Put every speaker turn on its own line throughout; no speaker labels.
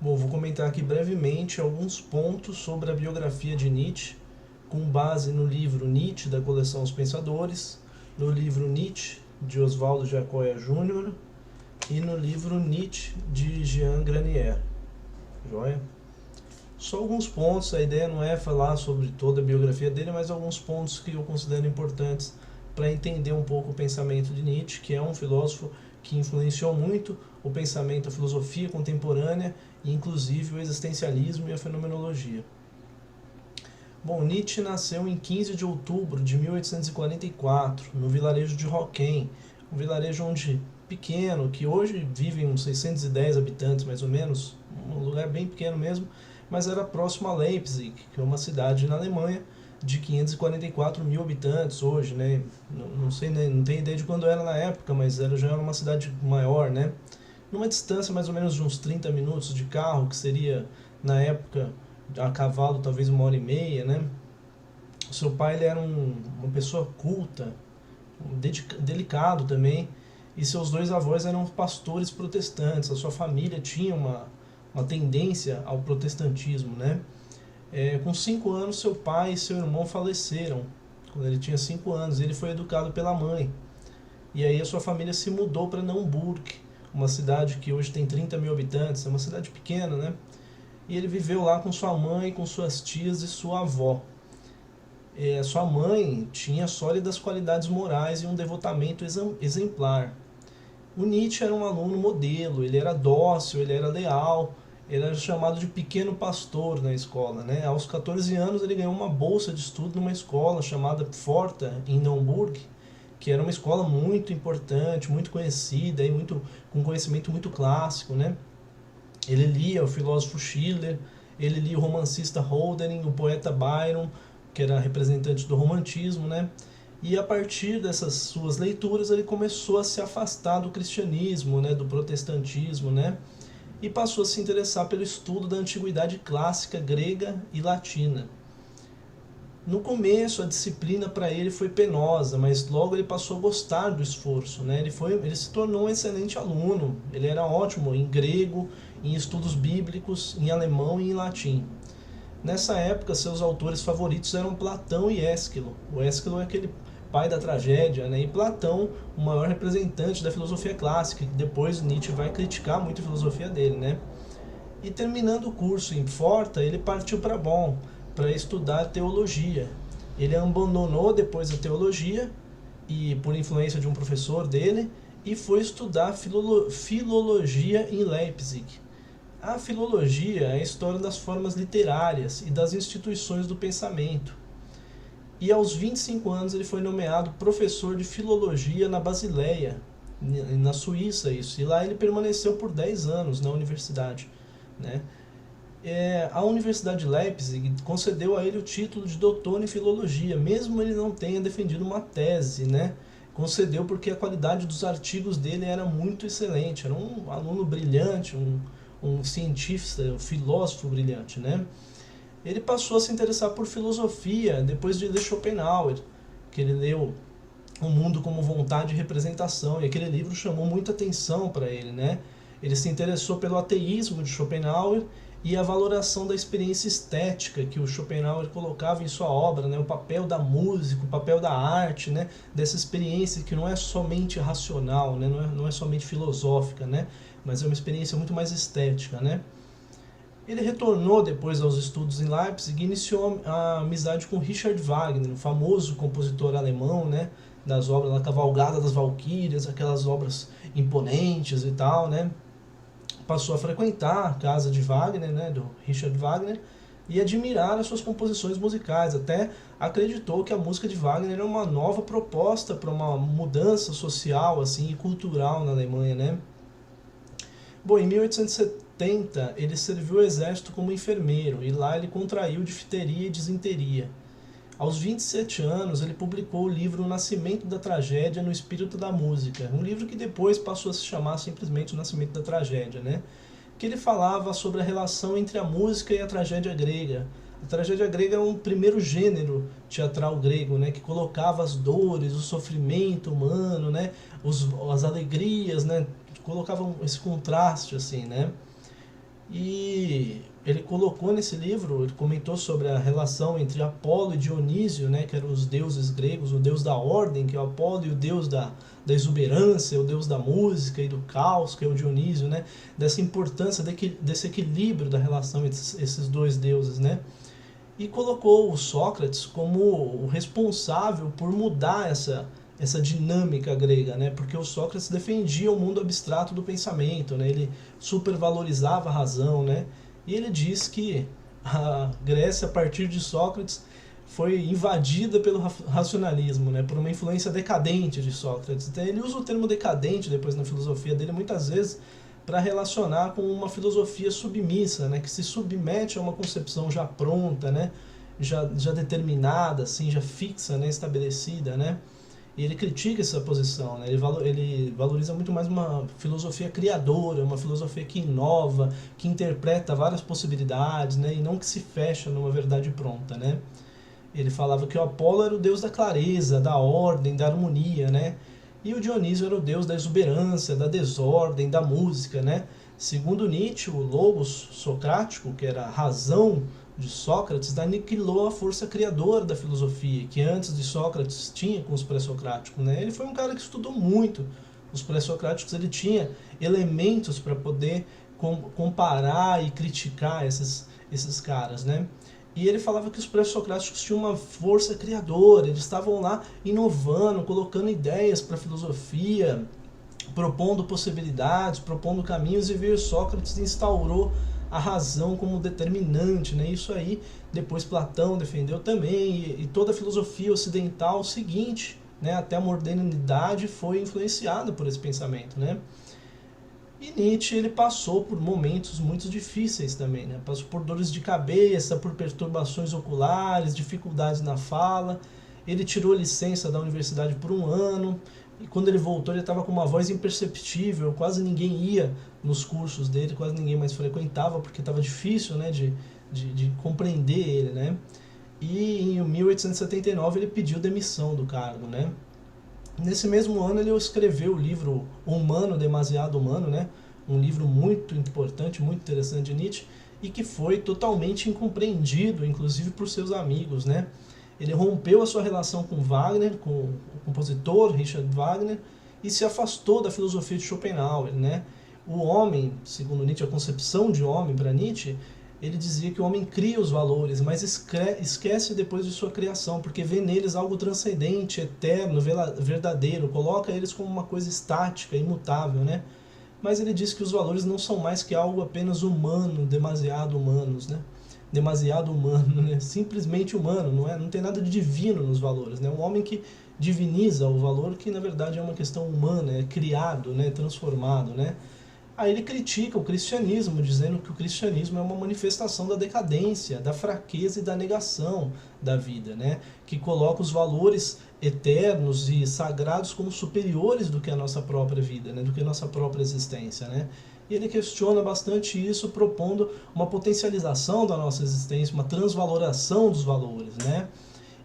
Bom, vou comentar aqui brevemente alguns pontos sobre a biografia de Nietzsche, com base no livro Nietzsche, da coleção Os Pensadores, no livro Nietzsche, de Oswaldo de Acóya Júnior, e no livro Nietzsche, de Jean Granier. Joia? Só alguns pontos, a ideia não é falar sobre toda a biografia dele, mas alguns pontos que eu considero importantes para entender um pouco o pensamento de Nietzsche, que é um filósofo que influenciou muito o pensamento, a filosofia contemporânea, e inclusive o existencialismo e a fenomenologia. Bom, Nietzsche nasceu em 15 de outubro de 1844, no vilarejo de Roquem, um vilarejo pequeno, que hoje vivem uns 610 habitantes mais ou menos, um lugar bem pequeno mesmo, mas era próximo a Leipzig, que é uma cidade na Alemanha de 544 mil habitantes hoje, né? Não sei, não tenho ideia de quando era na época, mas já era uma cidade maior, né? Numa distância mais ou menos de uns 30 minutos de carro, que seria na época a cavalo talvez 1 hora e meia, né? O seu pai ele era uma pessoa culta, delicado também, e seus dois avós eram pastores protestantes. A sua família tinha uma tendência ao protestantismo, né? Com 5 anos, seu pai e seu irmão faleceram, quando ele tinha 5 anos. Ele foi educado pela mãe. E aí a sua família se mudou para Naumburg, uma cidade que hoje tem 30 mil habitantes, é uma cidade pequena, né? E ele viveu lá com sua mãe, com suas tias e sua avó. Sua mãe tinha sólidas qualidades morais e um devotamento exemplar. O Nietzsche era um aluno modelo, ele era dócil, ele era leal, ele era chamado de pequeno pastor na escola, né? Aos 14 anos ele ganhou uma bolsa de estudo numa escola chamada Pforta, em Naumburg, que era uma escola muito importante, muito conhecida e com conhecimento muito clássico, né? Ele lia o filósofo Schiller, ele lia o romancista Hölderlin, o poeta Byron, que era representante do romantismo, né? E a partir dessas suas leituras ele começou a se afastar do cristianismo, né, do protestantismo, né? E passou a se interessar pelo estudo da antiguidade clássica grega e latina. No começo a disciplina para ele foi penosa, mas logo ele passou a gostar do esforço, né? Ele se tornou um excelente aluno, ele era ótimo em grego, em estudos bíblicos, em alemão e em latim. Nessa época seus autores favoritos eram Platão e Ésquilo. O Ésquilo é aquele pai da tragédia, né? E Platão, o maior representante da filosofia clássica, que depois Nietzsche vai criticar muito a filosofia dele, né? E terminando o curso em Pforta, ele partiu para Bonn para estudar teologia. Ele abandonou depois a teologia, e por influência de um professor dele, e foi estudar filologia em Leipzig. A filologia é a história das formas literárias e das instituições do pensamento. E aos 25 anos ele foi nomeado professor de filologia na Basileia, na Suíça, isso. E lá ele permaneceu por 10 anos na universidade, né? A Universidade de Leipzig concedeu a ele o título de doutor em filologia, mesmo ele não tenha defendido uma tese, né? Concedeu porque a qualidade dos artigos dele era muito excelente, era um aluno brilhante, um cientista, um filósofo brilhante, né? Ele passou a se interessar por filosofia depois de ler Schopenhauer, que ele leu O Mundo como Vontade e Representação, e aquele livro chamou muita atenção para ele, né? Ele se interessou pelo ateísmo de Schopenhauer e a valoração da experiência estética que o Schopenhauer colocava em sua obra, né? O papel da música, o papel da arte, né? Dessa experiência que não é somente racional, né? Não é somente filosófica, né? Mas é uma experiência muito mais estética, né? Ele retornou depois aos estudos em Leipzig e iniciou a amizade com Richard Wagner, o famoso compositor alemão, né? Das obras, da Cavalgada das Valquírias, aquelas obras imponentes e tal, né? Passou a frequentar a casa de Wagner, né, do Richard Wagner, e admirar as suas composições musicais. Até acreditou que a música de Wagner era uma nova proposta para uma mudança social assim, e cultural na Alemanha, né? Bom, em 1870 ele serviu o exército como enfermeiro, e lá ele contraiu difteria e disenteria. Aos 27 anos, ele publicou o livro O Nascimento da Tragédia no Espírito da Música, um livro que depois passou a se chamar simplesmente O Nascimento da Tragédia, né? Que ele falava sobre a relação entre a música e a tragédia grega. A tragédia grega é um primeiro gênero teatral grego, né? Que colocava as dores, o sofrimento humano, né? As alegrias, né? Colocava esse contraste, assim, né? E ele colocou nesse livro, ele comentou sobre a relação entre Apolo e Dionísio, né, que eram os deuses gregos, o deus da ordem, que é o Apolo, e o deus da exuberância, o deus da música e do caos, que é o Dionísio, né, dessa importância, desse equilíbrio da relação entre esses dois deuses, né, e colocou o Sócrates como o responsável por mudar essa dinâmica grega, né? Porque o Sócrates defendia o mundo abstrato do pensamento, né? Ele supervalorizava a razão, né? E ele diz que a Grécia, a partir de Sócrates, foi invadida pelo racionalismo, né? Por uma influência decadente de Sócrates. Então, ele usa o termo decadente depois na filosofia dele, muitas vezes, para relacionar com uma filosofia submissa, né, que se submete a uma concepção já pronta, né, já determinada, assim, já fixa, né, estabelecida, né, e ele critica essa posição, né, ele valoriza muito mais uma filosofia criadora, uma filosofia que inova, que interpreta várias possibilidades, né, e não que se fecha numa verdade pronta, né. Ele falava que o Apolo era o deus da clareza, da ordem, da harmonia, né, e o Dionísio era o deus da exuberância, da desordem, da música, né? Segundo Nietzsche, o logos socrático, que era a razão de Sócrates, aniquilou a força criadora da filosofia, que antes de Sócrates tinha com os pré-socráticos, né? Ele foi um cara que estudou muito os pré-socráticos, ele tinha elementos para poder comparar e criticar esses caras, né? E ele falava que os pré-socráticos tinham uma força criadora, eles estavam lá inovando, colocando ideias para a filosofia, propondo possibilidades, propondo caminhos, e veio Sócrates e instaurou a razão como determinante, né? Isso aí depois Platão defendeu também, e toda a filosofia ocidental seguinte, né, até a modernidade, foi influenciada por esse pensamento, né? E Nietzsche, ele passou por momentos muito difíceis também, né? Passou por dores de cabeça, por perturbações oculares, dificuldades na fala. Ele tirou licença da universidade por 1 ano, e quando ele voltou ele estava com uma voz imperceptível, quase ninguém ia nos cursos dele, quase ninguém mais frequentava, porque estava difícil, né, de compreender ele, né? E em 1879 ele pediu demissão do cargo, né? Nesse mesmo ano ele escreveu o livro Humano, Demasiado Humano, né? Um livro muito importante, muito interessante de Nietzsche, e que foi totalmente incompreendido, inclusive por seus amigos, né? Ele rompeu a sua relação com Wagner, com o compositor Richard Wagner, e se afastou da filosofia de Schopenhauer, né? O homem, segundo Nietzsche, a concepção de homem para Nietzsche, ele dizia que o homem cria os valores, mas esquece depois de sua criação, porque vê neles algo transcendente, eterno, verdadeiro, coloca eles como uma coisa estática, imutável, né? Mas ele diz que os valores não são mais que algo apenas humano, demasiado humanos, né? Demasiado humano, né? Simplesmente humano, não tem nada de divino nos valores, né? Um homem que diviniza o valor, que na verdade é uma questão humana, é criado, né? Transformado, né? Aí ele critica o cristianismo, dizendo que o cristianismo é uma manifestação da decadência, da fraqueza e da negação da vida, né? Que coloca os valores eternos e sagrados como superiores do que a nossa própria vida, né? Do que a nossa própria existência, né? E ele questiona bastante isso, propondo uma potencialização da nossa existência, uma transvaloração dos valores, né?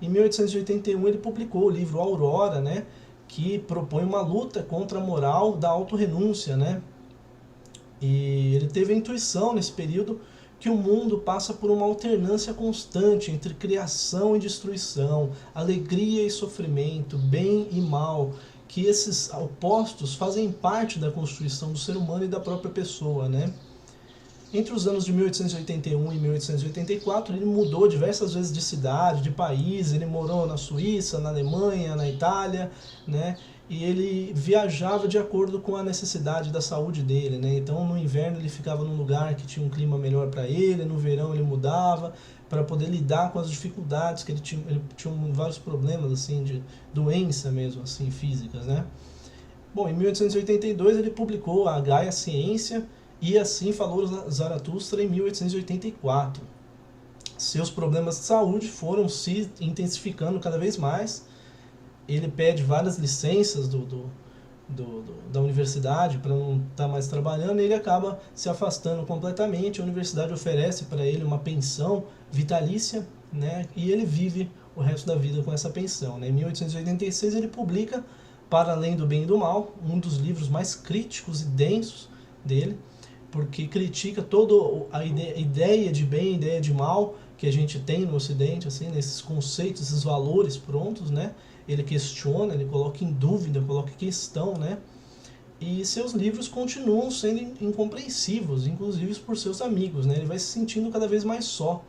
Em 1881 ele publicou o livro Aurora, né? Que propõe uma luta contra a moral da autorrenúncia, né? E ele teve a intuição nesse período que o mundo passa por uma alternância constante entre criação e destruição, alegria e sofrimento, bem e mal, que esses opostos fazem parte da constituição do ser humano e da própria pessoa, né? Entre os anos de 1881 e 1884, ele mudou diversas vezes de cidade, de país, ele morou na Suíça, na Alemanha, na Itália, né? E ele viajava de acordo com a necessidade da saúde dele, né? Então no inverno ele ficava num lugar que tinha um clima melhor para ele, no verão ele mudava para poder lidar com as dificuldades que ele tinha vários problemas assim de doença mesmo assim físicas, né? Bom, em 1882 ele publicou a Gaia Ciência e Assim Falou Zaratustra em 1884. Seus problemas de saúde foram se intensificando cada vez mais. Ele pede várias licenças da universidade para não estar mais trabalhando, e ele acaba se afastando completamente. A universidade oferece para ele uma pensão vitalícia, né? E ele vive o resto da vida com essa pensão, né? Em 1886 ele publica Para Além do Bem e do Mal, um dos livros mais críticos e densos dele, porque critica toda a ideia de bem, ideia de mal que a gente tem no Ocidente, assim, nesses conceitos, esses valores prontos, né? Ele questiona, ele coloca em dúvida, coloca em questão, né? E seus livros continuam sendo incompreensivos, inclusive por seus amigos, né? Ele vai se sentindo cada vez mais só.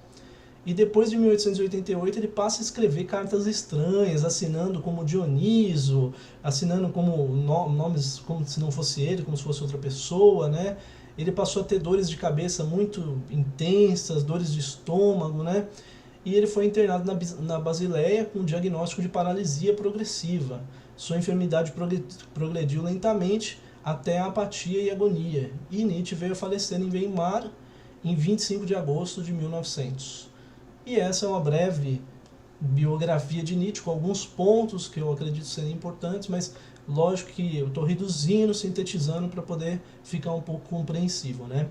E depois de 1888 ele passa a escrever cartas estranhas, assinando como Dioniso, assinando como nomes como se não fosse ele, como se fosse outra pessoa, né? Ele passou a ter dores de cabeça muito intensas, dores de estômago, né? E ele foi internado na Basileia com diagnóstico de paralisia progressiva. Sua enfermidade progrediu lentamente até a apatia e agonia. E Nietzsche veio a falecer em Weimar em 25 de agosto de 1900. E essa é uma breve biografia de Nietzsche, com alguns pontos que eu acredito serem importantes, mas lógico que eu estou reduzindo, sintetizando para poder ficar um pouco compreensível, né?